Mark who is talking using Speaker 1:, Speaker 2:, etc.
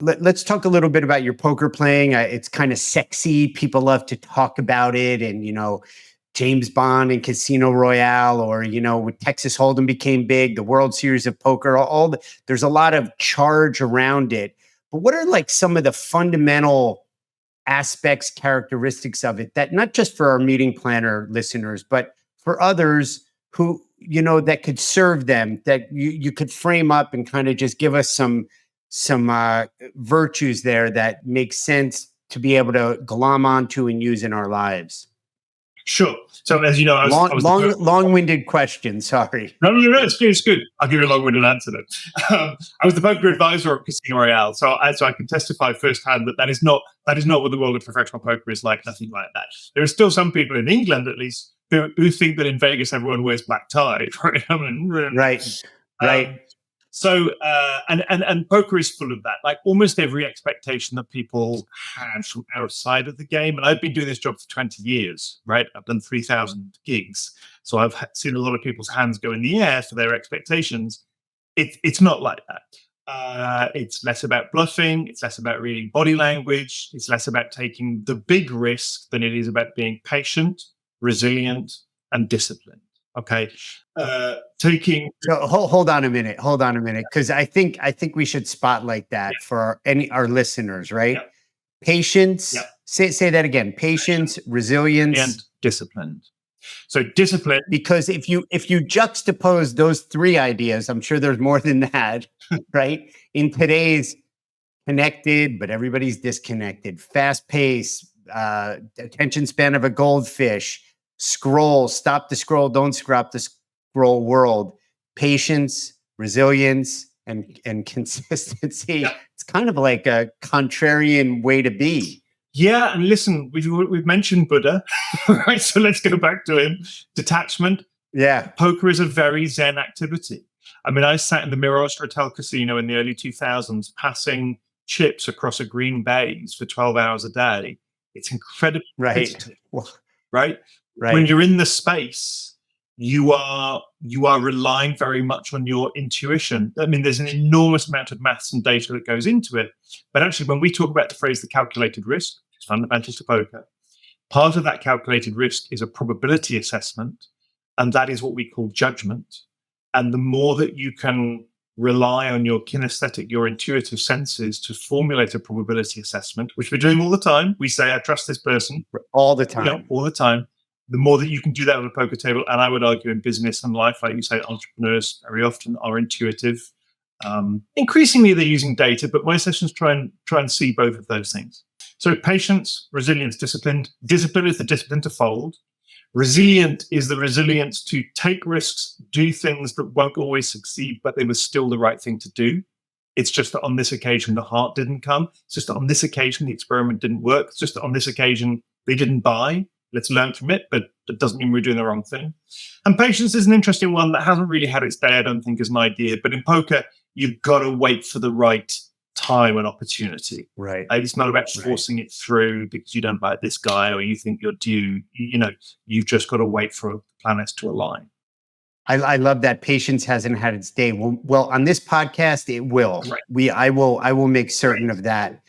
Speaker 1: Let's talk a little bit about your poker playing. It's kind of sexy. People love to talk about it. And, James Bond and Casino Royale, or, when Texas Hold'em became big, the World Series of Poker, there's a lot of charge around it. But what are like some of the fundamental aspects, characteristics of it that not just for our meeting planner listeners, but for others who, that could serve them, that you could frame up and kind of just give us some virtues there that make sense to be able to glom onto and use in our lives?
Speaker 2: Sure. So as you know,
Speaker 1: long-winded question. Sorry.
Speaker 2: No, it's good. I'll give you a long-winded answer then. I was the poker advisor at Casino Royale, so I can testify firsthand that is not what the world of professional poker is like. Nothing like that. There are still some people in England, at least, who think that in Vegas everyone wears black tie. Right.
Speaker 1: Right.
Speaker 2: So, and poker is full of that. Like almost every expectation that people have from outside of the game. And I've been doing this job for 20 years, right? I've done 3,000 gigs. So I've seen a lot of people's hands go in the air for their expectations. It's not like that. It's less about bluffing. It's less about reading body language. It's less about taking the big risk than it is about being patient, resilient, and disciplined. Okay.
Speaker 1: So hold on a minute, because I think we should spotlight that for our listeners, right?
Speaker 2: Yep.
Speaker 1: Patience.
Speaker 2: Yep.
Speaker 1: Say that again. Patience, resilience,
Speaker 2: and discipline. So discipline,
Speaker 1: because if you juxtapose those three ideas, I'm sure there's more than that, right? In today's connected, but everybody's disconnected, fast pace, attention span of a goldfish, stop the scroll, don't stop the scroll world, patience, resilience, and consistency.
Speaker 2: Yeah.
Speaker 1: It's kind of like a contrarian way to be.
Speaker 2: Yeah, and listen, we've mentioned Buddha, right? So let's go back to him. Detachment.
Speaker 1: Yeah.
Speaker 2: Poker is a very Zen activity. I mean, I sat in the Mirage Hotel Casino in the early 2000s, passing chips across a green bays for 12 hours a day. It's incredibly
Speaker 1: right.
Speaker 2: Right?
Speaker 1: Right.
Speaker 2: When you're in the space, you are relying very much on your intuition. I mean, there's an enormous amount of maths and data that goes into it. But actually, when we talk about the phrase the calculated risk, it's fundamental to poker. Part of that calculated risk is a probability assessment, and that is what we call judgment. And the more that you can rely on your kinesthetic, your intuitive senses to formulate a probability assessment, which we're doing all the time. We say, I trust this person.
Speaker 1: All the time.
Speaker 2: All the time. The more that you can do that on a poker table, and I would argue in business and life, like you say, entrepreneurs very often are intuitive. Increasingly, they're using data, but my sessions try and see both of those things. So patience, resilience, discipline. Discipline is the discipline to fold. Resilient is the resilience to take risks, do things that won't always succeed, but they were still the right thing to do. It's just that on this occasion, the heart didn't come. It's just that on this occasion, the experiment didn't work. It's just that on this occasion, they didn't buy. Let's learn from it, but that doesn't mean we're doing the wrong thing. And patience is an interesting one that hasn't really had its day, I don't think, as an idea. But in poker, you've got to wait for the right time and opportunity.
Speaker 1: Right.
Speaker 2: It's not about forcing it through because you don't like this guy or you think you're due. You've just got to wait for the planets to align.
Speaker 1: I love that patience hasn't had its day. Well, on this podcast, it will.
Speaker 2: Right.
Speaker 1: I will make certain of that.